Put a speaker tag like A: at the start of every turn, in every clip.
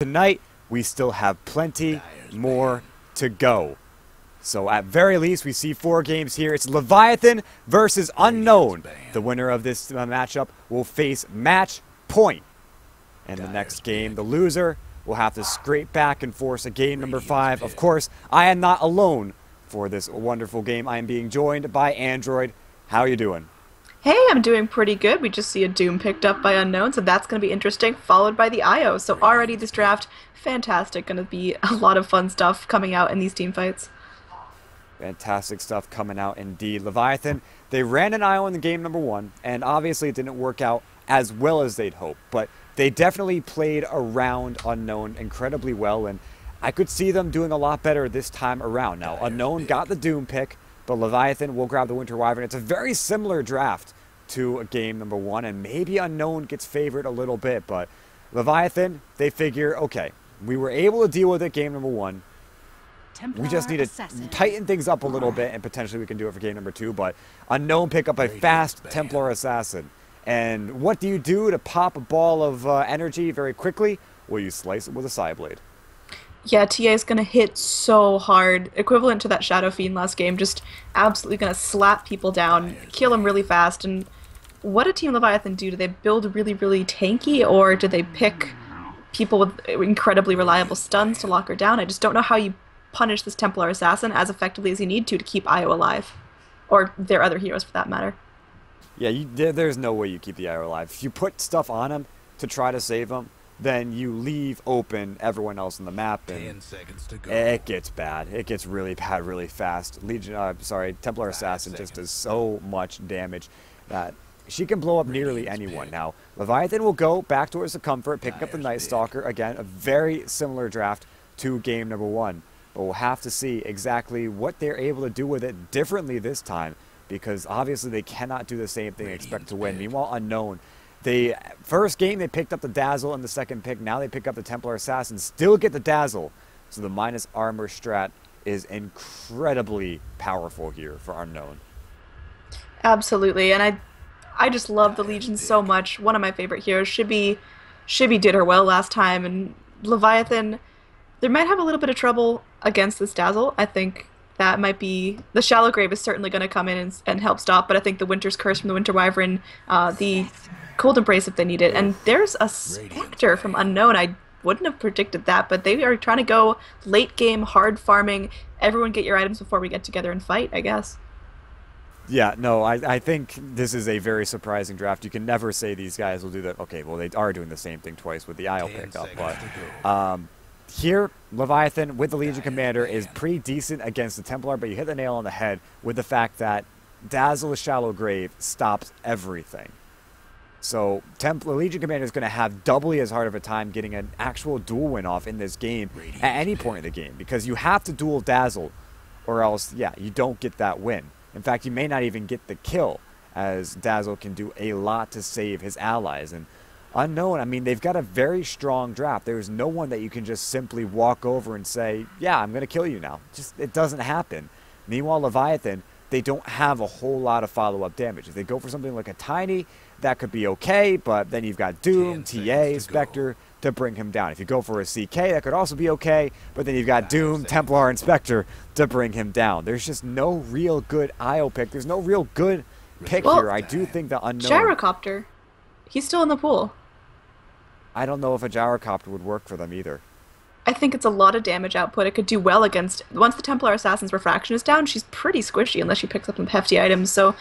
A: Tonight, we still have plenty more to go. So at very least, we see 4 games here. It's Leviathan versus Unknown. The winner of this matchup will face match point. And the next game, the loser will have to scrape back and force a game number 5. Of course, I am not alone for this wonderful game. I am being joined by AnneDroid. How are you doing?
B: Hey, I'm doing pretty good. We just see a Doom picked up by Unknown, so that's going to be interesting, followed by the IO. So already this draft, fantastic. Going to be a lot of fun stuff coming out in these team fights.
A: Fantastic stuff coming out indeed. Leviathan, they ran an IO in the game number 1, and obviously it didn't work out as well as they'd hoped, but they definitely played around Unknown incredibly well, and I could see them doing a lot better this time around. Now, Unknown got the Doom pick, but Leviathan will grab the Winter Wyvern. It's a very similar draft to a game number 1, and maybe Unknown gets favored a little bit, but Leviathan, they figure, okay, we were able to deal with it game number 1. We just need to tighten things up a little bit, and potentially we can do it for game number 2, but Unknown pick up a fast Templar Assassin. And what do you do to pop a ball of energy very quickly? Well, you slice it with a Side Blade.
B: Yeah, TA is going to hit so hard, equivalent to that Shadow Fiend last game, just absolutely going to slap people down, kill them really fast. And what did Team Leviathan do? Do they build really, really tanky, or do they pick people with incredibly reliable stuns to lock her down? I just don't know how you punish this Templar Assassin as effectively as you need to keep IO alive, or their other heroes for that matter.
A: Yeah, there's no way you keep the IO alive. If you put stuff on him to try to save him, then you leave open everyone else on the map, and
C: 10 seconds to go.
A: It gets bad. It gets really bad really fast. Templar Assassin just does so much damage that she can blow up nearly anyone. Now, Leviathan will go back towards the Comfort, picking up the Night Stalker. Again, a very similar draft to game number 1. But we'll have to see exactly what they're able to do with it differently this time, because obviously they cannot do the same thing and expect to win. Meanwhile, Unknown, the first game they picked up the Dazzle in the second pick. Now they pick up the Templar Assassin, still get the Dazzle. So the minus armor strat is incredibly powerful here for Unknown.
B: Absolutely, and I just love the Legion so much. One of my favorite heroes. Shibby did her well last time, and Leviathan, they might have a little bit of trouble against this Dazzle. I think that might be... The Shallow Grave is certainly going to come in and help stop, but I think the Winter's Curse from the Winter Wyvern, the Cold Embrace if they need it, and there's a Spectre from Unknown. I wouldn't have predicted that, but they are trying to go late game, hard farming, everyone get your items before we get together and fight, I guess.
A: Yeah, no, I think this is a very surprising draft. You can never say these guys will do that. Okay, well, they are doing the same thing twice with the IO pickup, but here, Leviathan with the Legion Commander is pretty decent against the Templar, but you hit the nail on the head with the fact that Dazzle the Shallow Grave stops everything. So Legion Commander is going to have doubly as hard of a time getting an actual duel win off in this game at any point in the game, because you have to duel Dazzle, or else, yeah, you don't get that win. In fact, you may not even get the kill, as Dazzle can do a lot to save his allies. And Unknown, I mean, they've got a very strong draft. There's no one that you can just simply walk over and say, yeah, I'm going to kill you now. It doesn't happen. Meanwhile, Leviathan, they don't have a whole lot of follow-up damage. If they go for something like a Tiny, that could be okay, but then you've got Doom, TA, Spectre to bring him down. If you go for a CK, that could also be okay, but then you've got Doom, Templar, and Spectre to bring him down. There's just no real good IO pick. There's no real good pick here. I do think the Unknown...
B: Gyrocopter. He's still in the pool.
A: I don't know if a Gyrocopter would work for them either.
B: I think it's a lot of damage output. It could do well against... Once the Templar Assassin's refraction is down, she's pretty squishy unless she picks up some hefty items, so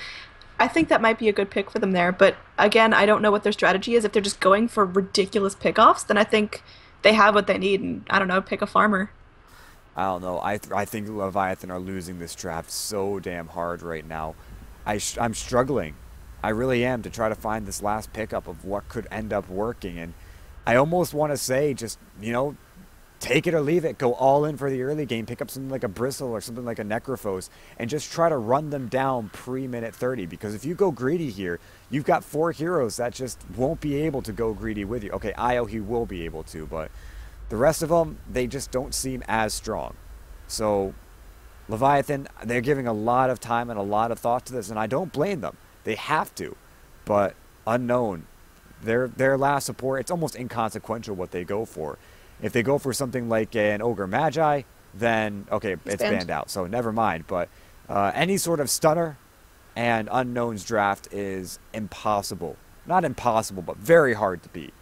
B: I think that might be a good pick for them there. But again, I don't know what their strategy is. If they're just going for ridiculous pickoffs, then I think they have what they need, and I don't know, pick a farmer.
A: I don't know. I think Leviathan are losing this draft so damn hard right now. I'm struggling. I really am, to try to find this last pickup of what could end up working, and I almost want to say just, you know, take it or leave it. Go all in for the early game. Pick up something like a Bristle or something like a Necrophos and just try to run them down pre-minute 30. Because if you go greedy here, you've got 4 heroes that just won't be able to go greedy with you. Okay, IO, he will be able to, but the rest of them, they just don't seem as strong. So Leviathan, they're giving a lot of time and a lot of thought to this, and I don't blame them. They have to. But Unknown, their last support, it's almost inconsequential what they go for. If they go for something like an Ogre Magi, then, okay, it's banned out, so never mind. But any sort of stunner and unknowns draft is impossible. Not impossible, but very hard to beat.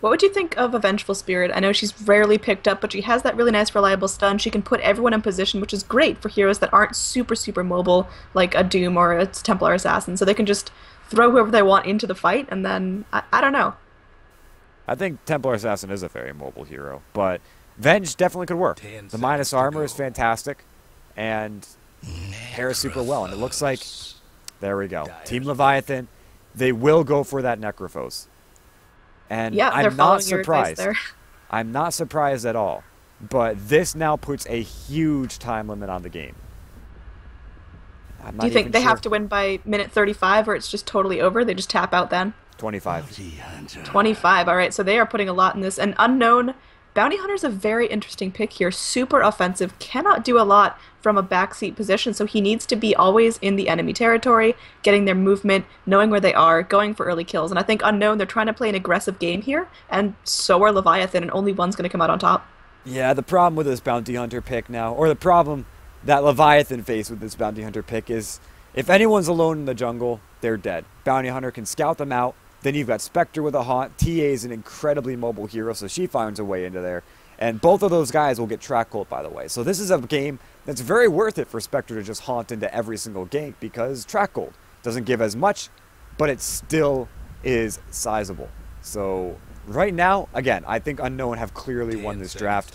B: What would you think of a Vengeful Spirit? I know she's rarely picked up, but she has that really nice reliable stun. She can put everyone in position, which is great for heroes that aren't super, super mobile, like a Doom or a Templar Assassin. So they can just throw whoever they want into the fight, and then, I don't know.
A: I think Templar Assassin is a very mobile hero, but Venge definitely could work. The minus armor is fantastic, and pairs super well. And it looks like, there we go. Team Leviathan, they will go for that Necrophos. And
B: yeah,
A: I'm not surprised. I'm not surprised at all. But this now puts a huge time limit on the game.
B: Do you think they have to win by minute 35, or it's just totally over? They just tap out then?
A: 25.
B: 25, all right. So they are putting a lot in this. And Unknown, Bounty Hunter's a very interesting pick here. Super offensive, cannot do a lot from a backseat position, so he needs to be always in the enemy territory, getting their movement, knowing where they are, going for early kills. And I think Unknown, they're trying to play an aggressive game here, and so are Leviathan, and only one's going to come out on top.
A: Yeah, the problem with this Bounty Hunter pick now, or the problem that Leviathan faced with this Bounty Hunter pick is if anyone's alone in the jungle, they're dead. Bounty Hunter can scout them out. Then you've got Spectre with a haunt. TA is an incredibly mobile hero, so she finds a way into there. And both of those guys will get track ult, by the way. So this is a game that's very worth it for Spectre to just haunt into every single gank because track ult doesn't give as much, but it still is sizable. So right now, again, I think Unknown have clearly won this draft.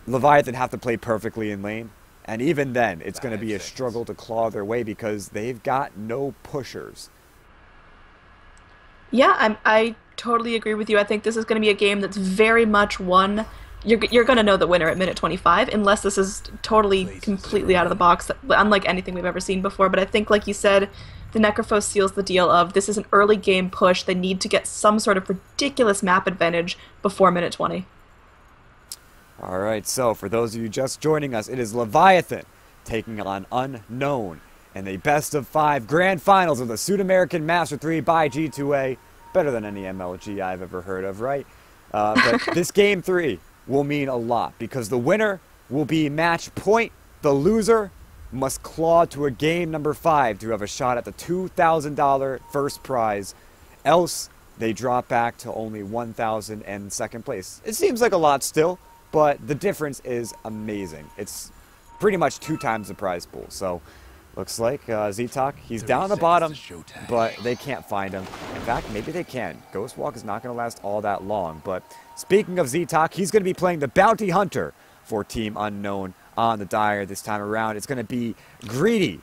A: Leviathan have to play perfectly in lane. And even then, it's going to be a struggle to claw their way because they've got no pushers.
B: Yeah, I totally agree with you. I think this is going to be a game that's very much won. You're going to know the winner at minute 25, unless this is totally, completely out of the box, unlike anything we've ever seen before. But I think, like you said, the Necrophos seals the deal of this is an early game push. They need to get some sort of ridiculous map advantage before minute 20.
A: All right, so for those of you just joining us, it is Leviathan taking on Unknown in the best-of-5 grand finals of the Sudamerican Master 3 by G2A. Better than any MLG I've ever heard of, right? But this Game 3 will mean a lot because the winner will be match point. The loser must claw to a game number 5 to have a shot at the $2,000 first prize. Else, they drop back to only 1,000 and second place. It seems like a lot still, but the difference is amazing. It's pretty much 2 times the prize pool. So looks like Z-Talk, he's down on the bottom, but they can't find him. In fact, maybe they can. Ghost Walk is not going to last all that long. But speaking of Z-Talk, he's going to be playing the Bounty Hunter for Team Unknown on the Dire this time around. It's going to be Greedy,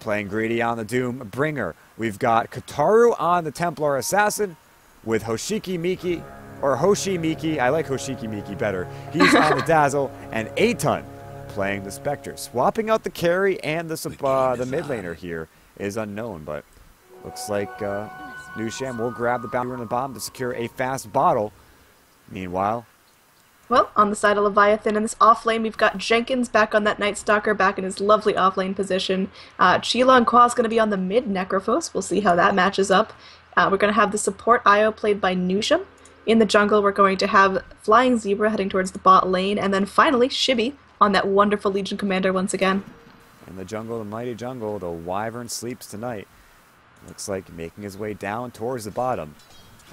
A: playing Greedy on the Doom Bringer. We've got Kataru on the Templar Assassin with Hoshiki Miki, or Hoshi Miki. I like Hoshiki Miki better. He's on the Dazzle, and Aton playing the Spectre. Swapping out the carry and the mid laner here is Unknown, but looks like Nusham will grab the bounty run and bomb to secure a fast bottle. Meanwhile,
B: well, on the side of Leviathan in this off lane, we've got Jenkins back on that Night Stalker, back in his lovely off lane position. Chila and Kwa is going to be on the mid Necrophos. We'll see how that matches up. We're going to have the support Io played by Nusham. In the jungle, we're going to have Flying Zebra heading towards the bot lane, and then finally Shibi on that wonderful Legion Commander once again.
A: In the jungle, the mighty jungle, the Wyvern sleeps tonight. Looks like making his way down towards the bottom.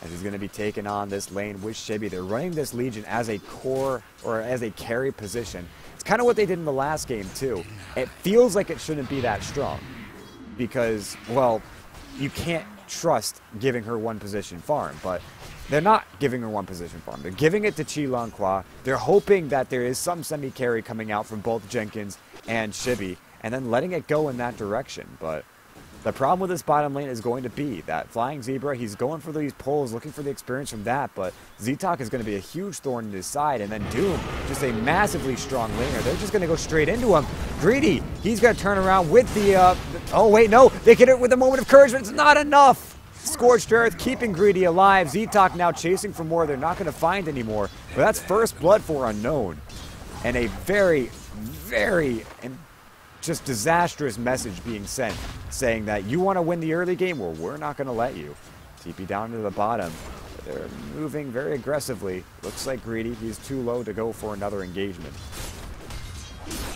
A: As he's going to be taking on this lane with Shibi. They're running this Legion as a core, or as a carry position. It's kind of what they did in the last game, too. It feels like it shouldn't be that strong. Because, well, you can't trust giving her one position farm, but they're not giving her one position farm. They're giving it to Chilan Kwa. They're hoping that there is some semi-carry coming out from both Jenkins and Shibi, and then letting it go in that direction. But the problem with this bottom lane is going to be that Flying Zebra, he's going for these pulls, looking for the experience from that, but Z-Talk is going to be a huge thorn in his side, and then Doom, just a massively strong laner. They're just going to go straight into him. Greedy, he's going to turn around with the, oh wait, no, they get it with a moment of courage, but it's not enough. Scorched Earth, keeping Greedy alive. Z-Talk now chasing for more they're not going to find anymore. But that's first blood for Unknown. And a very, very just disastrous message being sent, saying that you want to win the early game? Well, we're not going to let you. TP down to the bottom. They're moving very aggressively. Looks like Greedy, he's too low to go for another engagement.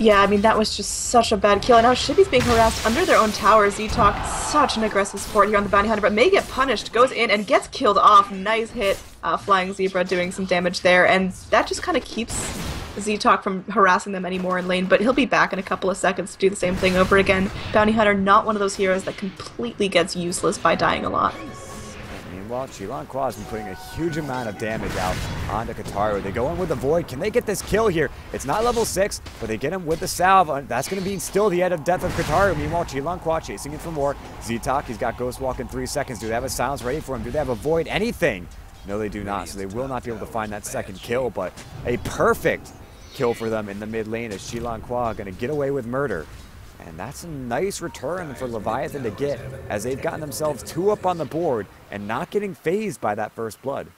B: Yeah, I mean, that was just such a bad kill. And now Shibi's being harassed under their own tower. Z-Talk, such an aggressive support here on the Bounty Hunter, but may get punished, goes in and gets killed off. Nice hit, Flying Zebra doing some damage there, and that just kind of keeps Z-Talk from harassing them anymore in lane, but he'll be back in a couple of seconds to do the same thing over again. Bounty Hunter, not one of those heroes that completely gets useless by dying a lot.
A: Meanwhile, Chilanqua has been putting a huge amount of damage out onto Kataru. They go in with the Void. Can they get this kill here? It's not level 6, but they get him with the salve. That's going to be still the end of death of Kataru. Meanwhile, Chilanqua chasing it for more. Z-Talk, he's got Ghost Walk in 3 seconds. Do they have a silence ready for him? Do they have a Void? Anything? No, they do not. So they will not be able to find that second kill, but a perfect kill for them in the mid lane as Chilanqua going to get away with murder. And that's a nice return for Leviathan to get, as they've gotten themselves 2 up on the board and not getting phased by that first blood.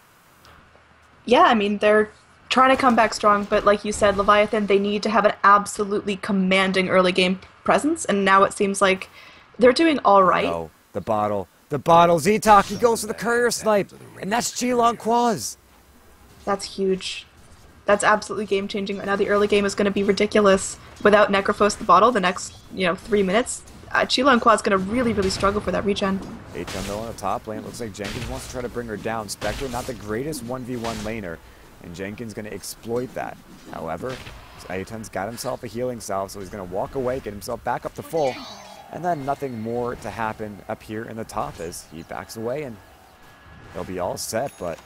B: Yeah, I mean, they're trying to come back strong, but like you said, Leviathan, they need to have an absolutely commanding early game presence, and now it seems like they're doing all right.
A: Oh, the bottle. The bottle. Z-Talk, he goes for the courier snipe, and that's Chilanqua's.
B: That's huge. That's absolutely game-changing right now. The early game is going to be ridiculous. Without Necrophos the bottle, the next 3 minutes, Chilanqua is going to really, really struggle for that regen.
A: Aiton though on the top lane. Looks like Jenkins wants to try to bring her down. Spectre, not the greatest 1v1 laner, and Jenkins going to exploit that. However, Aiton's got himself a healing salve, so he's going to walk away, get himself back up to full, and then nothing more to happen up here in the top as he backs away, and they'll be all set. But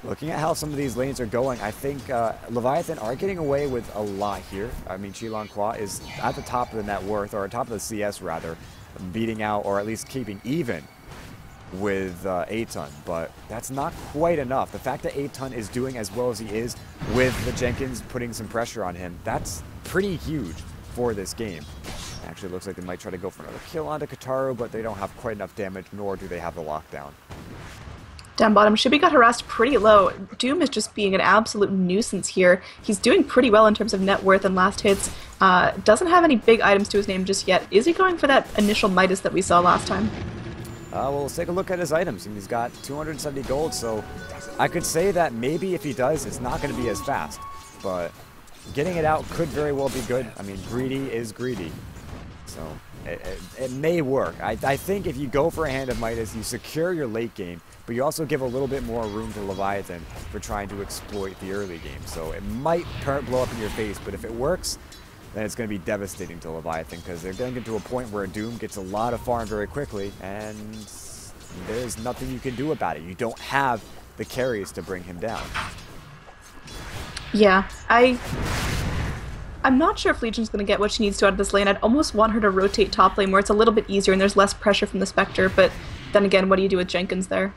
A: looking at how some of these lanes are going, I think Leviathan are getting away with a lot here. I mean, Chilanqua is at the top of the net worth, or top of the CS rather, beating out, or at least keeping even with Aiton, but that's not quite enough. The fact that Aiton is doing as well as he is with the Jenkins putting some pressure on him, that's pretty huge for this game. Actually, looks like they might try to go for another kill onto Kataru, but they don't have quite enough damage, nor do they have the lockdown.
B: Down bottom, Shibi got harassed pretty low. Doom is just being an absolute nuisance here. He's doing pretty well in terms of net worth and last hits. Doesn't have any big items to his name just yet. Is he going for that initial Midas that we saw last time?
A: Well, let's take a look at his items. He's got 270 gold, so I could say that maybe if he does, it's not going to be as fast. But getting it out could very well be good. I mean, greedy is greedy. So it may work. I think if you go for a Hand of Midas, you secure your late game, but you also give a little bit more room to Leviathan for trying to exploit the early game. So it might blow up in your face, but if it works, then it's going to be devastating to Leviathan, because they're going to get to a point where Doom gets a lot of farm very quickly, and there's nothing you can do about it. You don't have the carries to bring him down.
B: Yeah, I'm not sure if Legion's going to get what she needs to out of this lane. I'd almost want her to rotate top lane where it's a little bit easier and there's less pressure from the Spectre, but then again, what do you do with Jenkins there?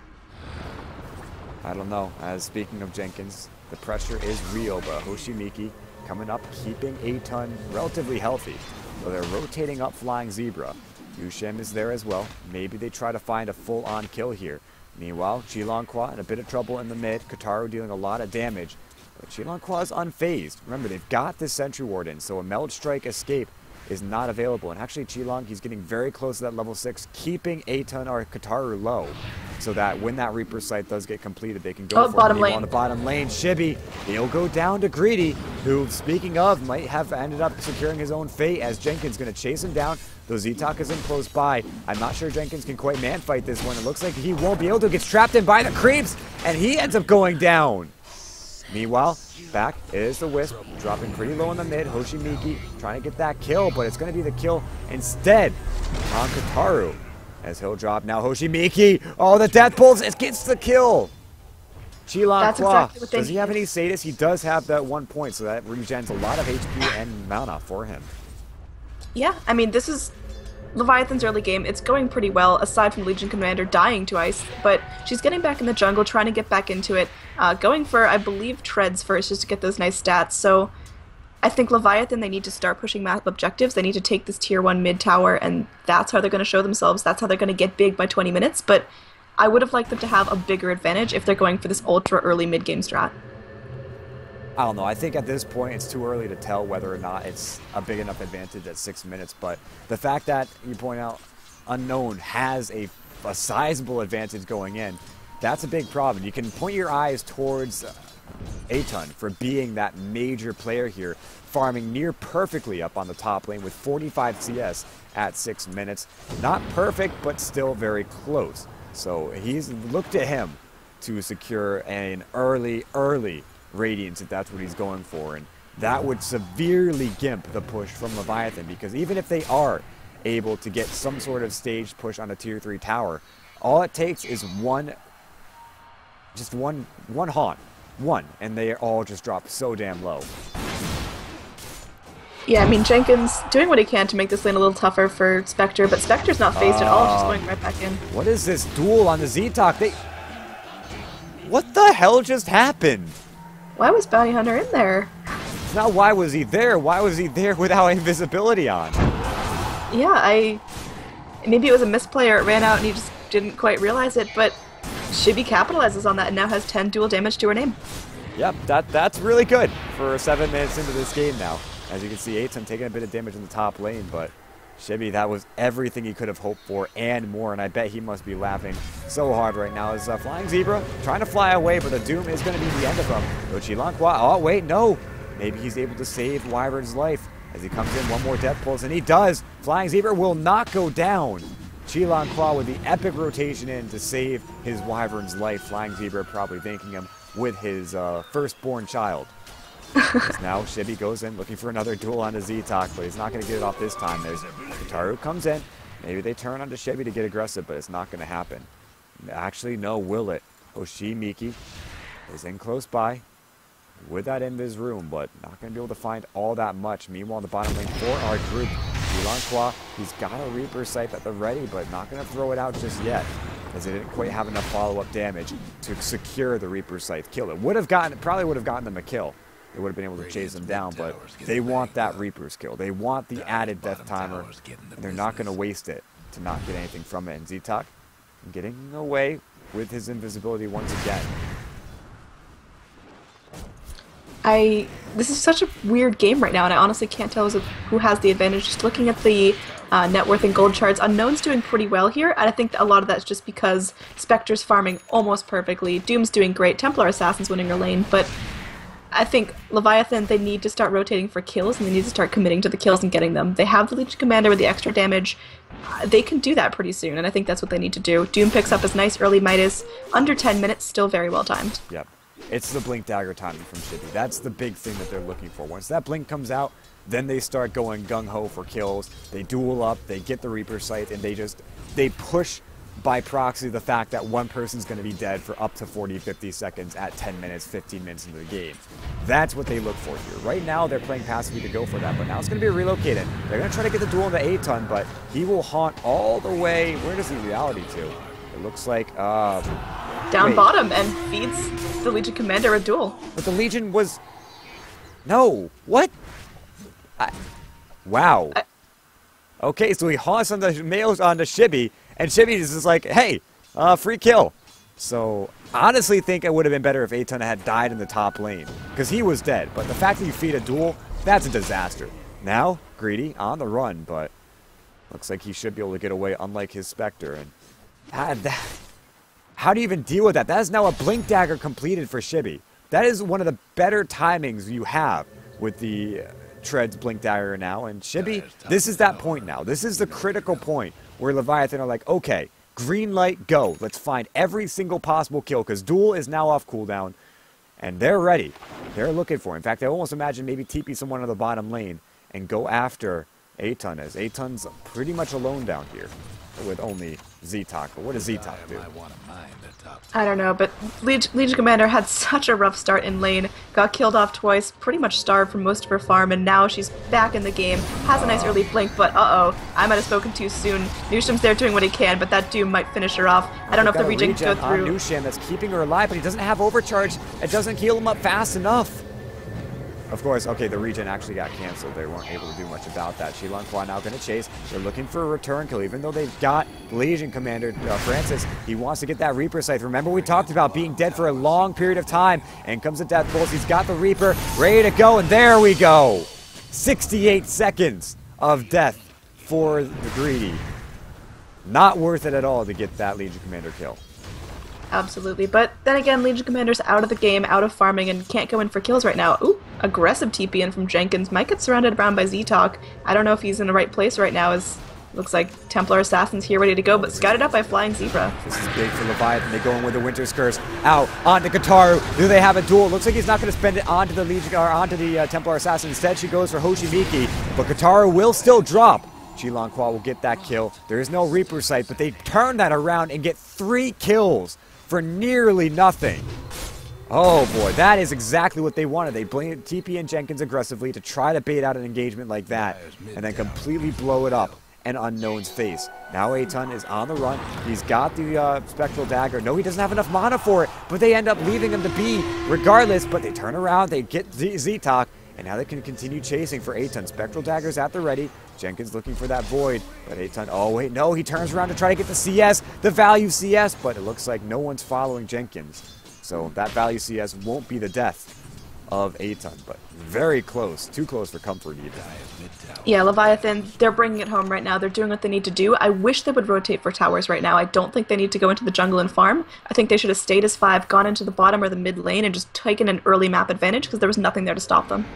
A: I don't know. Speaking of Jenkins, the pressure is real, but Hoshimiki coming up, keeping Aiton relatively healthy. So they're rotating up Flying Zebra. Yushem is there as well. Maybe they try to find a full-on kill here. Meanwhile, Chilanqua in a bit of trouble in the mid. Kataru dealing a lot of damage. But Chilanqua is unfazed. Remember, they've got this Sentry Ward in, so a Meld Strike escape is not available. And actually, Chilang, he's getting very close to that level 6, keeping Aiton or Kataru low, so that when that Reaper Sight does get completed, they can go for
B: bottom
A: it.
B: lane.
A: On the bottom lane. Shibi, he'll go down to Greedy, who, speaking of, might have ended up securing his own fate, as Jenkins going to chase him down. Though Z-Talk is in close by. I'm not sure Jenkins can quite man-fight this one. It looks like he won't be able to. Gets trapped in by the creeps, and he ends up going down. Meanwhile, back is the Wisp, dropping pretty low in the mid. Hoshimiki trying to get that kill, but it's going to be the kill instead on Kataru, as he'll drop. Now Hoshimiki, oh, the Death Pulse, it gets the kill. Chilanqua, exactly does he have any Sadis? He does have that 1 point, so that regens a lot of HP and mana for him.
B: Yeah, I mean, this is Leviathan's early game. It's going pretty well, aside from Legion Commander dying to ice, but she's getting back in the jungle, trying to get back into it, going for, I believe, treads first just to get those nice stats. So I think Leviathan, they need to start pushing map objectives. They need to take this tier 1 mid tower, and that's how they're going to show themselves. That's how they're going to get big by 20 minutes, but I would have liked them to have a bigger advantage if they're going for this ultra early mid game strat.
A: I don't know. I think at this point it's too early to tell whether or not it's a big enough advantage at 6 minutes. But the fact that you point out Unknown has a sizable advantage going in, That's a big problem. You can point your eyes towards Aton for being that major player here, farming near perfectly up on the top lane with 45 CS at 6 minutes. Not perfect, but still very close. So he's looked at him to secure an early Radiance if that's what he's going for. And that would severely gimp the push from Leviathan, because even if they are able to get some sort of staged push on a tier 3 tower, all it takes is one haunt. One, and they all just drop so damn low.
B: Yeah, I mean, Jenkins doing what he can to make this lane a little tougher for Spectre, but Spectre's not phased at all, just going right back in.
A: What is this duel on the Z-Talk? What the hell just happened?
B: Why was Bounty Hunter in there?
A: It's not why was he there. Why was he there without invisibility on?
B: Yeah, maybe it was a misplayer. It ran out and he just didn't quite realize it, but Shibby capitalizes on that and now has 10 dual damage to her name.
A: Yep, that's really good for 7 minutes into this game now. As you can see, Aton taking a bit of damage in the top lane, but Shibby, that was everything he could have hoped for and more, and I bet he must be laughing so hard right now as Flying Zebra trying to fly away, but the Doom is going to be the end of him. Chilanqua, oh wait, no! Maybe he's able to save Wyvern's life as he comes in, one more Death Pulse, and he does! Flying Zebra will not go down! Chilanqua with the epic rotation in to save his Wyvern's life. Flying Zebra probably thanking him with his firstborn child. As now Shibby goes in looking for another duel on the Z-Talk, but he's not going to get it off this time. There's Kataru comes in. Maybe they turn onto Shibby to get aggressive, but it's not going to happen. Actually, no, will it? Miki is in close by with that invis room, but not going to be able to find all that much. Meanwhile, the bottom lane for our group, Chilanqua, he's got a Reaper Scythe at the ready, but not going to throw it out just yet, as they didn't quite have enough follow-up damage to secure the Reaper Scythe kill. It probably would have gotten them a kill. They would have been able to chase them down, but they want that Reaper's kill. They want the added death timer, and they're not going to waste it to not get anything from it. And Z-Talk getting away with his invisibility once again. This is such a weird game right now, and I honestly can't tell who has the advantage. Just looking at the net worth and gold charts, Unknown's doing pretty well here, and I think a lot of that's just because Spectre's farming almost perfectly. Doom's doing great. Templar Assassin's winning her lane, but I think Leviathan, they need to start rotating for kills, and they need to start committing to the kills and getting them. They have the Legion Commander with the extra damage. They can do that pretty soon, and I think that's what they need to do. Doom picks up his nice early Midas. Under 10 minutes, still very well timed. Yep. It's the Blink Dagger timing from Shibby. That's the big thing that they're looking for. Once that Blink comes out, then they start going gung-ho for kills. They duel up, they get the Reaper Scythe, and they push by proxy the fact that one person's going to be dead for up to 40, 50 seconds at 10 minutes, 15 minutes into the game. That's what they look for here. Right now, they're playing passively to go for that, but now it's going to be relocated. They're going to try to get the duel into Aton, but he will haunt all the way. Where does he reality to? It looks like,
B: down bottom, and feeds the Legion Commander a duel.
A: But the Legion was... No. What? Wow. Okay, so he haunts on the males on the Shibby, and Shibby is just like, hey, free kill. So, honestly think it would have been better if Aton had died in the top lane, because he was dead. But the fact that you feed a duel, that's a disaster. Now, Greedy on the run, but looks like he should be able to get away, unlike his Spectre. And how do you even deal with that? That is now a Blink Dagger completed for Shibby. That is one of the better timings you have with the Treads Blink Dagger now. And Shibby, this is that point now. This is the critical point where Leviathan are like, okay, green light, go. Let's find every single possible kill, because Duel is now off cooldown, and they're ready. They're looking for it. In fact, I almost imagine maybe TP someone on the bottom lane and go after Aton, as Aton's pretty much alone down here with only Z-Talk. But what does Z-Talk do?
B: I don't know, but Legion Commander had such a rough start in lane, got killed off twice, pretty much starved for most of her farm, and now she's back in the game, has a nice early blink, but uh-oh, I might have spoken too soon. Newsham's there doing what he can, but that Doom might finish her off. I don't know if the regen can go through.
A: Newsham that's keeping her alive, but he doesn't have overcharge. It doesn't heal him up fast enough. Of course, okay, the regen actually got canceled. They weren't able to do much about that. Chilanqua now going to chase. They're looking for a return kill, even though they've got Legion Commander Francis. He wants to get that Reaper Scythe. Remember, we talked about being dead for a long period of time. And comes the Death Pulse. He's got the Reaper ready to go, and there we go. 68 seconds of death for the Greedy. Not worth it at all to get that Legion Commander kill.
B: Absolutely. But then again, Legion Commander's out of the game, out of farming, and can't go in for kills right now. Ooh, aggressive TP in from Jenkins. Might get surrounded around by Z-Talk. I don't know if he's in the right place right now, as looks like Templar Assassin's here ready to go, but scouted up by Flying Zebra.
A: This is big for Leviathan. They go in with the Winter's Curse. Out onto Kataru. Do they have a duel? Looks like he's not going to spend it onto the Legion or onto the Templar Assassin. Instead, she goes for Hoshimiki, but Kataru will still drop. Chilanqua will get that kill. There is no Reaper Sight, but they turn that around and get 3 kills for nearly nothing. Oh boy, that is exactly what they wanted. They blamed TP and Jenkins aggressively to try to bait out an engagement like that and then completely blow it up in Unknown's face. Now Aton is on the run. He's got the Spectral Dagger. No, he doesn't have enough mana for it, but they end up leaving him to be regardless, but they turn around, they get Z-Talk, and now they can continue chasing for Aton. Spectral Dagger's at the ready. Jenkins looking for that void, but Aton, oh wait, no, he turns around to try to get the CS, the value CS, but it looks like no one's following Jenkins. So that value CS won't be the death of Aton, but very close, too close for comfort even.
B: Yeah, Leviathan, they're bringing it home right now. They're doing what they need to do. I wish they would rotate for towers right now. I don't think they need to go into the jungle and farm. I think they should have stayed as 5, gone into the bottom or the mid lane, and just taken an early map advantage because there was nothing there to stop them.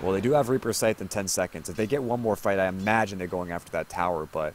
A: Well, they do have Reaper Sight in 10 seconds. If they get one more fight, I imagine they're going after that tower. But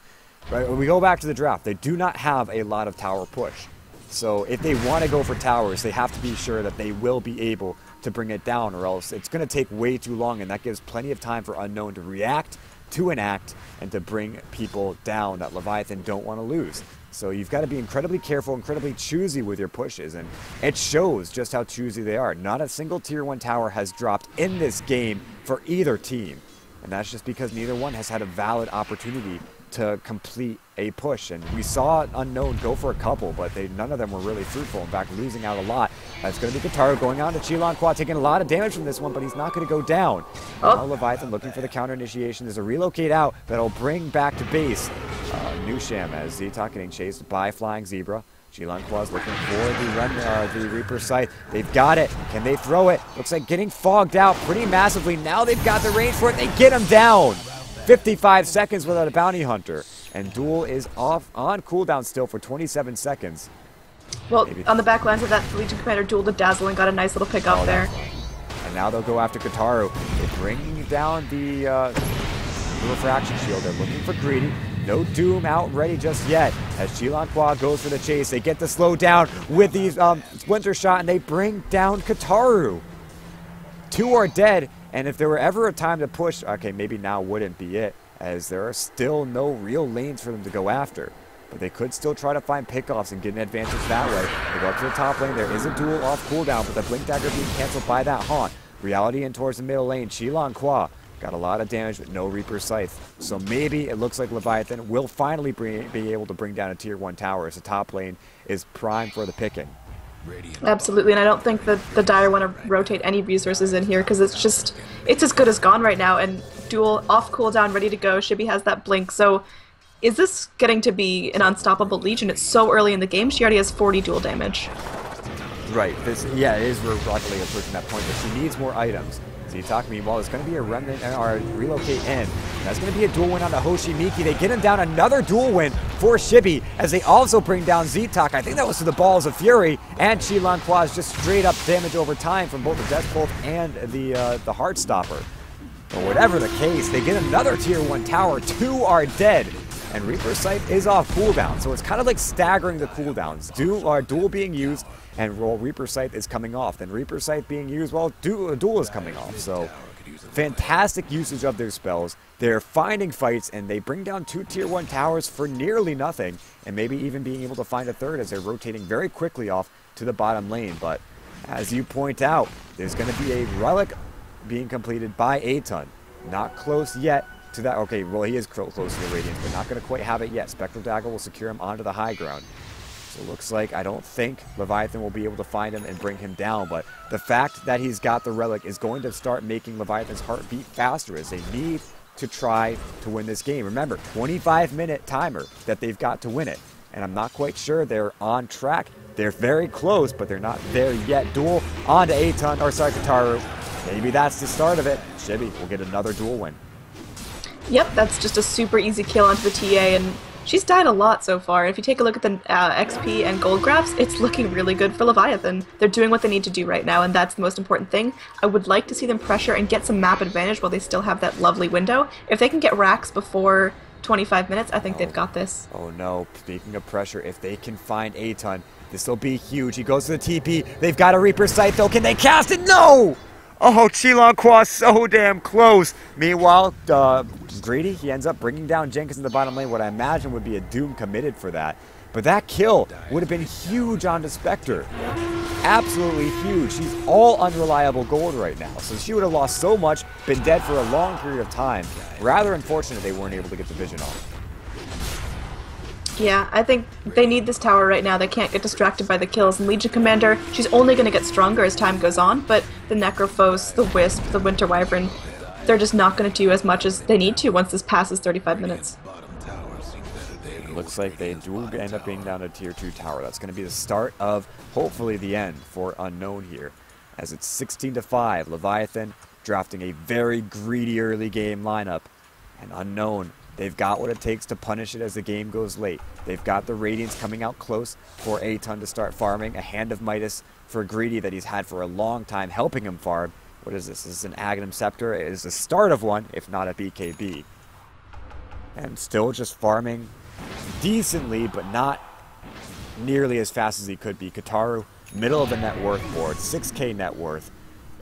A: right, when we go back to the draft, they do not have a lot of tower push. So if they want to go for towers, they have to be sure that they will be able to bring it down, or else it's going to take way too long, and that gives plenty of time for Unknown to react to an act and to bring people down that Leviathan don't want to lose. So you've got to be incredibly careful, incredibly choosy with your pushes, and it shows just how choosy they are. Not a single Tier 1 tower has dropped in this game for either team, and that's just because neither one has had a valid opportunity to complete a push. And we saw Unknown go for a couple, but none of them were really fruitful. In fact, losing out a lot. That's going to be Kataru going on to Chilanqua, taking a lot of damage from this one, but he's not going to go down.
B: Oh.
A: Now Leviathan looking for the counter initiation. There's a relocate out that'll bring back to base Nusham as Z-Talk getting chased by Flying Zebra. Chilanqua's looking for the Reaper Sight. They've got it. Can they throw it? Looks like getting fogged out pretty massively. Now they've got the range for it. They get him down. 55 seconds without a bounty hunter. And Duel is off on cooldown still for 27 seconds.
B: Well, on the back lines of that, Legion Commander dueled the Dazzle and got a nice little pick up there.
A: And now they'll go after Kataru. They're bringing down the refraction shield. They're looking for Greedy. No Doom out ready just yet. As Chilanqua goes for the chase, they get the slow down with the Splinter Shot, and they bring down Kataru. 2 are dead, and if there were ever a time to push, okay, maybe now wouldn't be it, as there are still no real lanes for them to go after. But they could still try to find pickoffs and get an advantage that way. They go up to the top lane. There is a duel off cooldown, but the Blink Dagger being canceled by that Haunt. Reality in towards the middle lane. Chilanqua got a lot of damage with no Reaper Scythe. So maybe it looks like Leviathan will finally be able to bring down a Tier 1 tower, as the top lane is primed for the picking.
B: Absolutely, and I don't think that the Dire want to rotate any resources in here, because it's as good as gone right now, and Duel off cooldown, ready to go. Shibby has that blink, so is this getting to be an unstoppable Legion? It's so early in the game, she already has 40 duel damage.
A: Right, yeah, it is luckily approaching that point, but she needs more items. Z-Talk, meanwhile, is going to be a remnant or relocate in. That's going to be a dual win on the Hoshimiki. They get him down, another dual win for Shibby, as they also bring down Z-Talk. I think that was to the Balls of Fury, and Chilanqua's just straight up damage over time from both the Death Bolt and the Heartstopper. But whatever the case, they get another Tier 1 tower. 2 are dead, and Reaper Sight is off cooldown. So it's kind of like staggering the cooldowns. Duel being used, and Reaper Sight is coming off. Then Reaper Sight being used while Duel is coming off. So fantastic usage of their spells. They're finding fights, and they bring down 2 Tier 1 towers for nearly nothing, and maybe even being able to find a third as they're rotating very quickly off to the bottom lane. But as you point out, there's going to be a relic being completed by Aton. Not close yet to that. Okay, well, he is close to the Radiance, but not going to quite have it yet. Spectral Dagger will secure him onto the high ground. So it looks like I don't think Leviathan will be able to find him and bring him down, but the fact that he's got the relic is going to start making Leviathan's heart beat faster, as they need to try to win this game. Remember, 25-minute timer that they've got to win it, and I'm not quite sure they're on track. They're very close, but they're not there yet. Duel onto Kataru. Maybe that's the start of it. Shibby will get another duel win.
B: Yep, that's just a super easy kill onto the TA, and She's died a lot so far. If you take a look at the XP and gold graphs, it's looking really good for Leviathan. They're doing what they need to do right now, and that's the most important thing. I would like to see them pressure and get some map advantage while they still have that lovely window. If they can get racks before 25 minutes, I think they've got this.
A: Oh no, speaking of pressure, if they can find Aton, this will be huge. He goes to the TP. They've got a Reaper sight though. Can they cast it? No! Oh, Chilanqua so damn close. Meanwhile, Greedy, he ends up bringing down Jenkins in the bottom lane. What I imagine would be a Doom committed for that. But that kill would have been huge onto Spectre. Absolutely huge. She's all unreliable gold right now. So she would have lost so much, been dead for a long period of time. Rather unfortunate they weren't able to get the vision off.
B: Yeah, I think they need this tower right now. They can't get distracted by the kills. And Legion Commander, she's only going to get stronger as time goes on, but the Necrophos, the Wisp, the Winter Wyvern, they're just not going to do as much as they need to once this passes 35 minutes.
A: Looks like they do end up being down a tier 2 tower. That's going to be the start of, hopefully, the end for Unknown here. As it's 16-5, Leviathan drafting a very greedy early game lineup. And Unknown, they've got what it takes to punish it as the game goes late. They've got the Radiance coming out close for Aton to start farming. A Hand of Midas for Greedy that he's had for a long time, helping him farm. What is this? This is an Aghanim Scepter. It is the start of one, if not a BKB. And still just farming decently, but not nearly as fast as he could be. Kataru, middle of the net worth board, 6k net worth.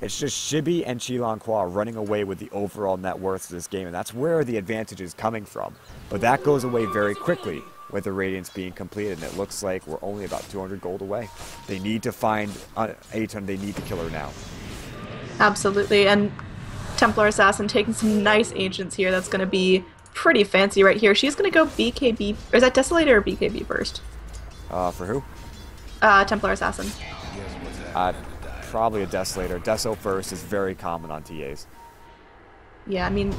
A: It's just Shibi and Chilanqua running away with the overall net worth of this game, and that's where the advantage is coming from. But that goes away very quickly with the Radiance being completed, and it looks like we're only about 200 gold away. They need to find Aton, they need to kill her now.
B: Absolutely, and Templar Assassin taking some nice Ancients here. That's going to be pretty fancy right here. She's going to go BKB, or is that Desolator or BKB first?
A: For who?
B: Templar Assassin.
A: Probably a Desolator. Deso first is very common on TAs.
B: Yeah, I mean,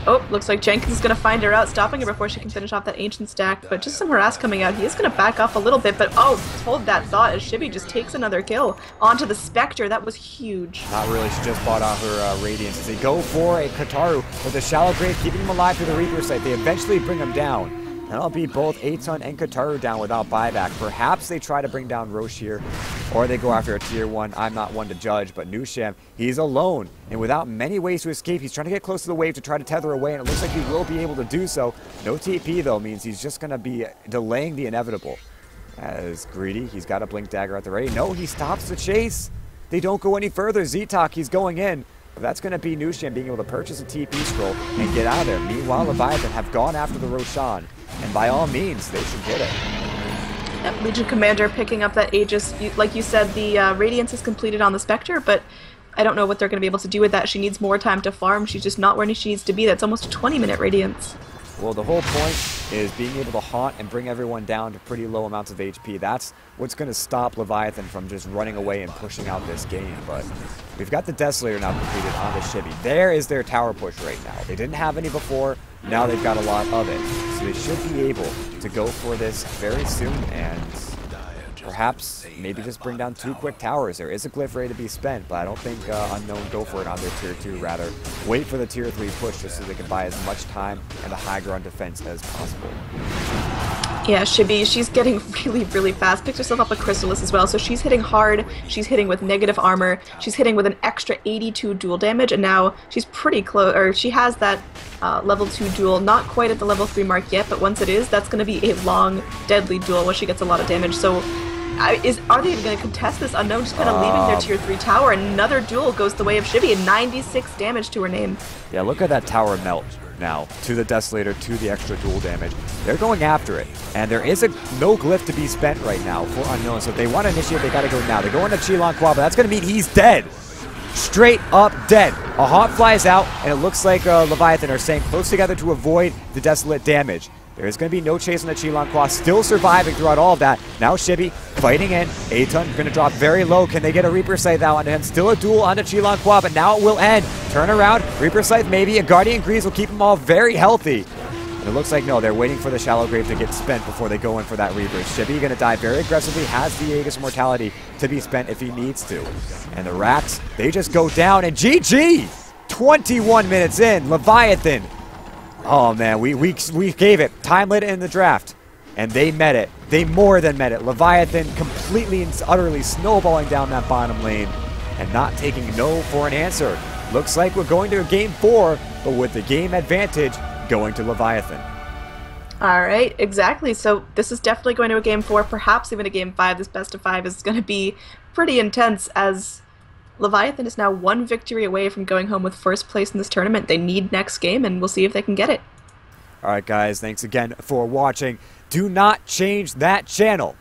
B: oh, looks like Jenkins is going to find her out, stopping her before she can finish off that Ancient stack, but just some harass coming out. He is going to back off a little bit, but oh, hold that thought as Shibi just takes another kill onto the Spectre. That was huge.
A: Not really, she just bought off her Radiance. As they go for a Kataru with a Shallow Grave, keeping him alive through the Reaper sight. They eventually bring him down. That'll be both Aton and Kataru down without buyback. Perhaps they try to bring down Roche here, or they go after a tier 1. I'm not one to judge, but Nusham, he's alone, and without many ways to escape, he's trying to get close to the wave to try to tether away, and it looks like he will be able to do so. No TP, though, means he's just going to be delaying the inevitable. As Greedy, he's got a Blink Dagger at the ready. No, he stops the chase. They don't go any further. Zetok, he's going in. But that's going to be Nusham being able to purchase a TP scroll and get out of there. Meanwhile, Leviathan have gone after the Roshan. And by all means, they should get it.
B: Yep, Legion Commander picking up that Aegis. Like you said, the Radiance is completed on the Spectre, but I don't know what they're going to be able to do with that. She needs more time to farm. She's just not where she needs to be. That's almost a 20-minute Radiance.
A: Well, the whole point is being able to haunt and bring everyone down to pretty low amounts of HP. That's what's going to stop Leviathan from just running away and pushing out this game. But we've got the Desolator now completed on the Shibi. There is their tower push right now. They didn't have any before. Now they've got a lot of it. So they should be able to go for this very soon and perhaps maybe just bring down 2 quick towers. There is a glyph ready to be spent, but I don't think Unknown go for it on their tier 2. Rather, wait for the tier 3 push just so they can buy as much time and the high ground defense as possible.
B: Yeah, Shibi, she's getting really, really fast. Picks herself up a Chrysalis as well, so she's hitting hard. She's hitting with negative armor. She's hitting with an extra 82 duel damage, and now she's pretty close, or she has that level 2 duel, not quite at the level 3 mark yet, but once it is, that's going to be a long, deadly duel where she gets a lot of damage. So are they even going to contest this? Unknown just kind of leaving their tier 3 tower, and another duel goes the way of Shibi, and 96 damage to her name.
A: Yeah, look at that tower melt now to the Desolator, to the extra duel damage. They're going after it, and there is no glyph to be spent right now for Unknown, so if they want to initiate, they got to go now. They go into Chilanqua, but that's going to mean he's dead. Straight up dead. A hawk flies out, and it looks like Leviathan are staying close together to avoid the Desolate damage. There is going to be no chase on the Chilanqua, still surviving throughout all of that. Now Shibi fighting in. Aton going to drop very low. Can they get a Reaper Scythe out onto him? Still a duel onto Chilanqua, but now it will end. Turn around, Reaper Scythe maybe. A Guardian Grease will keep them all very healthy. And it looks like, no, they're waiting for the Shallow Grave to get spent before they go in for that Reaper. Shibi going to die very aggressively, has the Aegis Immortality to be spent if he needs to. And the Rats, they just go down, and GG! 21 minutes in, Leviathan Oh, man, we gave it. Time limit in the draft. And they met it. They more than met it. Leviathan completely and utterly snowballing down that bottom lane and not taking no for an answer. Looks like we're going to a game 4, but with the game advantage going to Leviathan.
B: All right, exactly. So this is definitely going to a game 4, perhaps even a game 5. This best of 5 is going to be pretty intense as Leviathan is now 1 victory away from going home with first place in this tournament. They need next game, and we'll see if they can get it.
A: All right, guys, thanks again for watching. Do not change that channel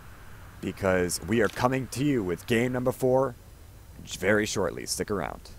A: because we are coming to you with game number 4 very shortly. Stick around.